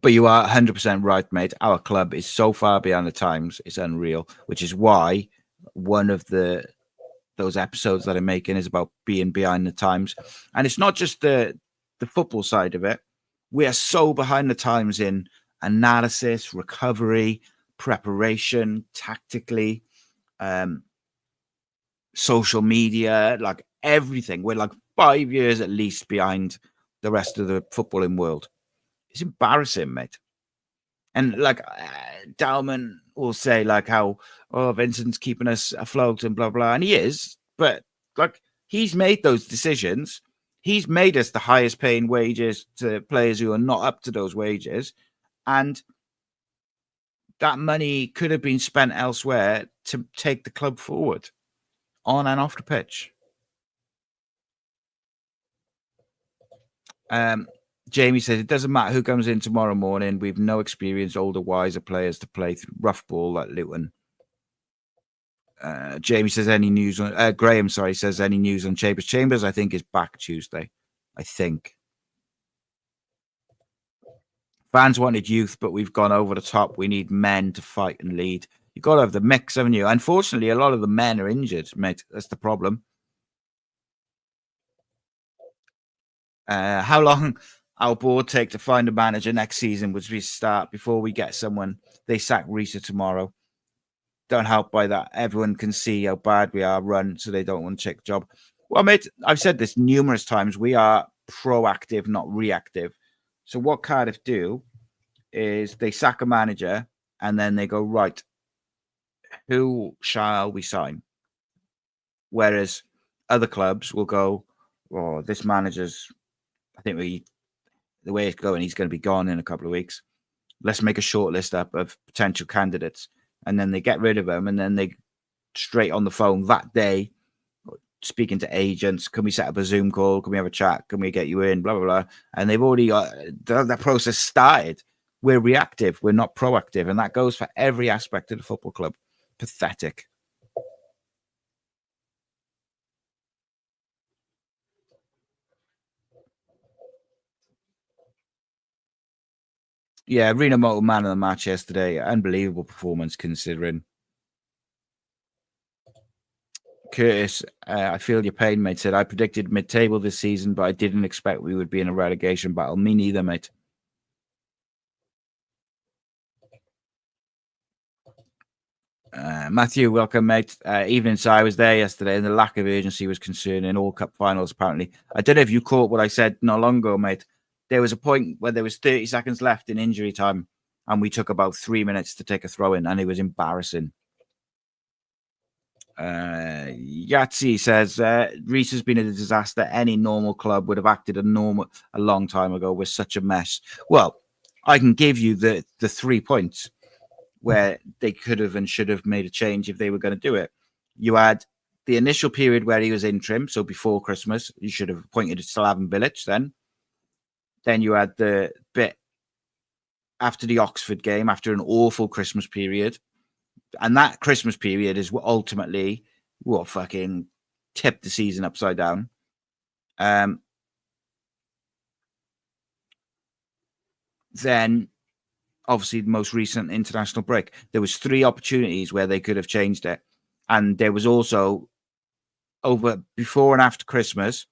But you are 100% right, mate. Our club is so far behind the times. It's unreal, which is why one of those episodes that I'm making is about being behind the times. And it's not just the football side of it. We are so behind the times in analysis, recovery, preparation, tactically, social media, like everything. We're like 5 years at least behind the rest of the footballing world. It's embarrassing, mate. And like Dalman will say like how, oh, Vincent's keeping us afloat and blah, blah. And he is, but like he's made those decisions. He's made us the highest paying wages to players who are not up to those wages. And that money could have been spent elsewhere to take the club forward on and off the pitch. Jamie says it doesn't matter who comes in tomorrow morning. We've no experienced, older, wiser players to play through rough ball like Luton. Jamie says any news on Graham, says any news on Chambers. Chambers, I think, is back Tuesday. I think. Fans wanted youth, but we've gone over the top. We need men to fight and lead. You've got to have the mix, haven't you? Unfortunately, a lot of the men are injured, mate. That's the problem. How long our board take to find a manager next season would we start before we get someone? They sack Rhys tomorrow. Don't help by that. Everyone can see how bad we are run, so they don't want to take the job. Well, mate, I've said this numerous times. We are proactive, not reactive. So what Cardiff do is they sack a manager and then they go, right, who shall we sign? Whereas other clubs will go, oh, this manager's, I think the way it's going, he's going to be gone in a couple of weeks. Let's make a short list up of potential candidates. And then they get rid of them and then they straight on the phone that day, speaking to agents. Can we set up a Zoom call? Can we have a chat? Can we get you in? Blah, blah, blah. And they've already got that process started. We're reactive. We're not proactive. And that goes for every aspect of the football club. Pathetic. Yeah, Reno Moto man of the match yesterday. Unbelievable performance considering. Curtis, I feel your pain, mate. Said, I predicted mid-table this season, but I didn't expect we would be in a relegation battle. Me neither, mate. Matthew, welcome, mate. Evening, so I was there yesterday, and the lack of urgency was concerning. All cup finals, apparently. I don't know if you caught what I said not long ago, mate. There was a point where there was 30 seconds left in injury time, and we took about 3 minutes to take a throw in, and it was embarrassing. Yahtzee says Rhys has been a disaster. Any normal club would have acted a long time ago. We're such a mess. Well, I can give you the 3 points where they could have and should have made a change if they were going to do it. You had the initial period where he was interim, so before Christmas, you should have appointed Slaven Bilic then. Then you had the bit after the Oxford game, after an awful Christmas period. And that Christmas period is what ultimately fucking tipped the season upside down. Then, obviously, the most recent international break. There was 3 opportunities where they could have changed it. And there was also, over before and after Christmas,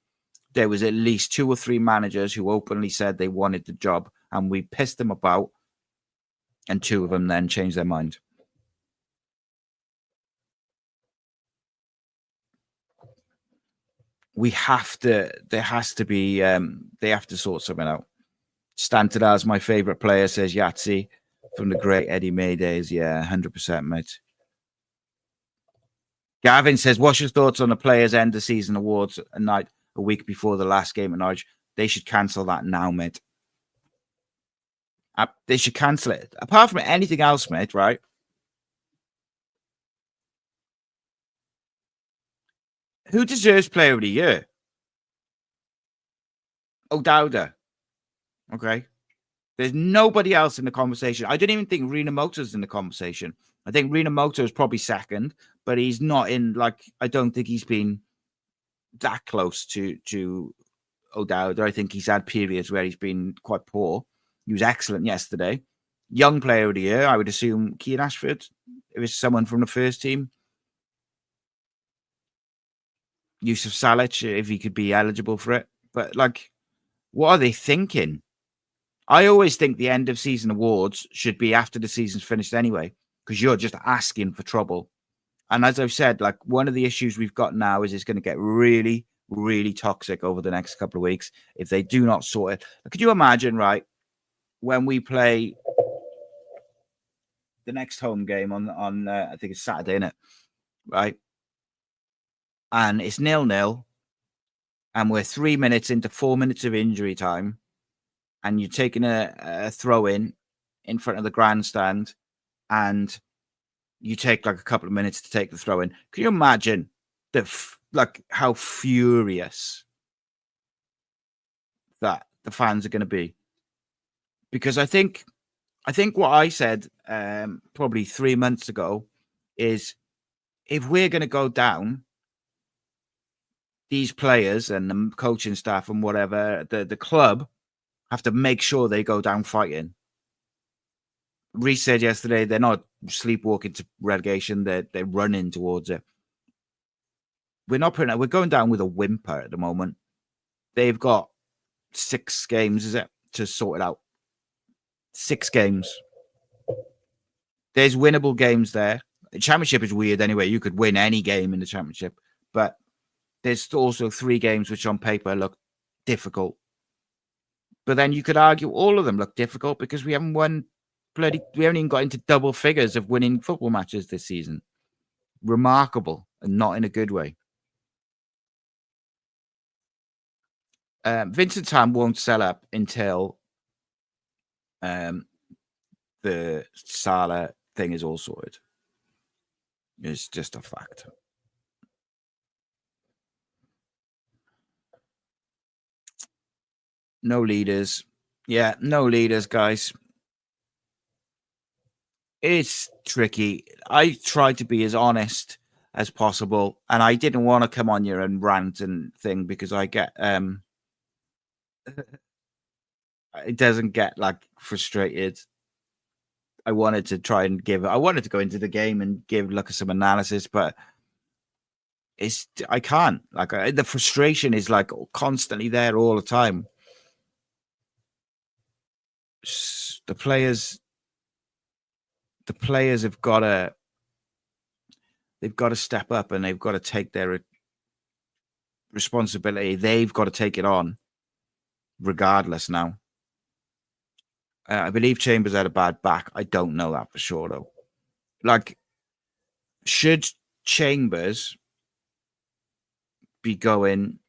there was at least 2 or 3 managers who openly said they wanted the job. And we pissed them about. And 2 of them then changed their mind. There has to be, they have to sort something out. Stanton as my favourite player, says Yahtzee, from the great Eddie May days. Yeah, 100%, mate. Gavin says, what's your thoughts on the players' end of season awards a week before the last game at Norwich? They should cancel that now, mate. They should cancel it. Apart from anything else, mate, right? Who deserves player of the year? O'Dowda. Okay. There's nobody else in the conversation. I don't even think Rina Moto's in the conversation. I think Rina Moto is probably second, but he's not in, I don't think he's been that close to O'Dowda. I think he's had periods where he's been quite poor. He was excellent yesterday. Young player of the year, I would assume Keane Ashford. It was someone from the first team. Yusuf Salic, if he could be eligible for it. But, what are they thinking? I always think the end of season awards should be after the season's finished anyway, because you're just asking for trouble. And as I've said, one of the issues we've got now is it's going to get really, really toxic over the next couple of weeks if they do not sort it. Could you imagine, right, when we play the next home game on I think it's Saturday, isn't it? Right? And it's 0-0, and we're 3 minutes into 4 minutes of injury time, and you're taking a throw in front of the grandstand, and you take a couple of minutes to take the throw in. Can you imagine how furious that the fans are going to be? Because I think what I said probably 3 months ago is, if we're going to go down, these players and the coaching staff and whatever, the club have to make sure they go down fighting. Rhys said yesterday they're not sleepwalking to relegation; they're running towards it. We're going down with a whimper at the moment. They've got 6 games, is it, to sort it out? 6 games. There's winnable games there. The championship is weird anyway. You could win any game in the championship, but there's also 3 games which on paper look difficult. But then you could argue all of them look difficult because we haven't even got into double figures of winning football matches this season. Remarkable, and not in a good way. Vincent Tam won't sell up until the Salah thing is all sorted. It's just a fact. No leaders. Yeah, no leaders, guys. It's tricky. I tried to be as honest as possible, and I didn't want to come on here and rant and thing because I get it doesn't get like frustrated. I wanted to try and I wanted to go into the game and look at some analysis, but I can't. Like the frustration is like constantly there all the time. The players have got to. They've got to step up and they've got to take their responsibility. They've got to take it on, regardless. Now, I believe Chambers had a bad back. I don't know that for sure, though. Like, should Chambers be going?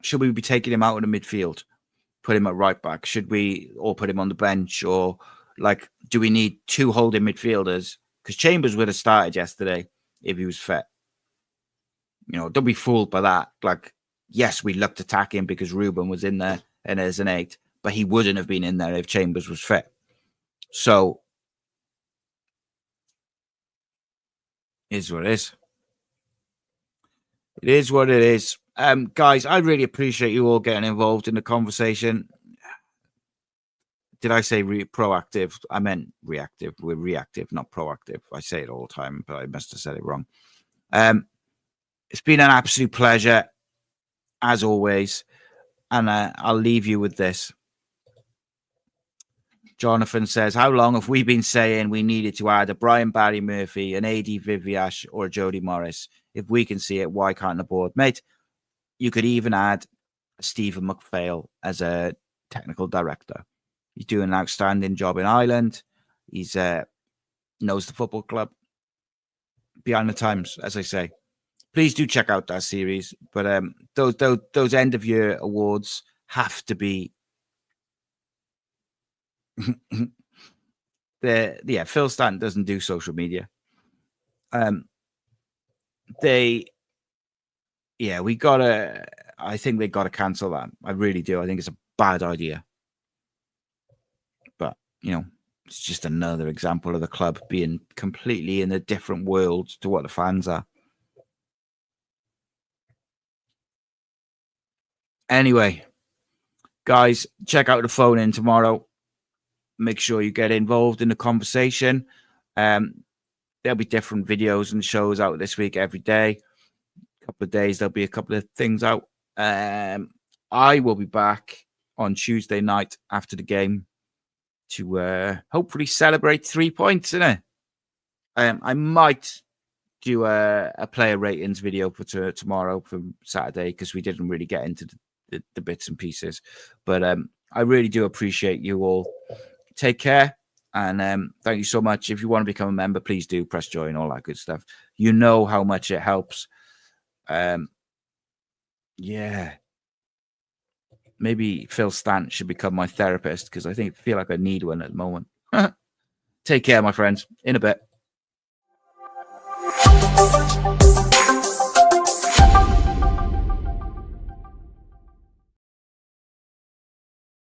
Should we be taking him out of the midfield, put him at right back? Should we, or put him on the bench, or like, do we need two holding midfielders? Because Chambers would have started yesterday if he was fit. You know, don't be fooled by that. Like, yes, we looked attacking because Ruben was in there and as an 8, but he wouldn't have been in there if Chambers was fit. So, is what it is. It is what it is. Guys, I really appreciate you all getting involved in the conversation. Did I say proactive? I meant reactive. We're reactive, not proactive. I say it all the time, but I must have said it wrong. It's been an absolute pleasure, as always. And I'll leave you with this. Jonathan says, how long have we been saying we needed to add a Brian Barry Murphy, an AD Viviash, or a Jody Morris? If we can see it, why can't the board? Mate, you could even add Stephen McPhail as a technical director. He's doing an outstanding job in Ireland. He's knows the football club behind the times, as I say. Please do check out that series. But those end of year awards have to be. Phil Stanton doesn't do social media. I think they gotta cancel that. I really do. I think it's a bad idea. But it's just another example of the club being completely in a different world to what the fans are. Anyway, guys, check out the phone in tomorrow. Make sure you get involved in the conversation. There'll be different videos and shows out this week every day. A couple of days, there'll be a couple of things out. I will be back on Tuesday night after the game to hopefully celebrate 3 points, innit? I might do a player ratings video for tomorrow for Saturday because we didn't really get into the bits and pieces. But I really do appreciate you all. Take care. And thank you so much. If you want to become a member, please do press join, all that good stuff. You know how much it helps. Maybe Phil Stant should become my therapist because I feel like I need one at the moment. Take care, my friends. In a bit.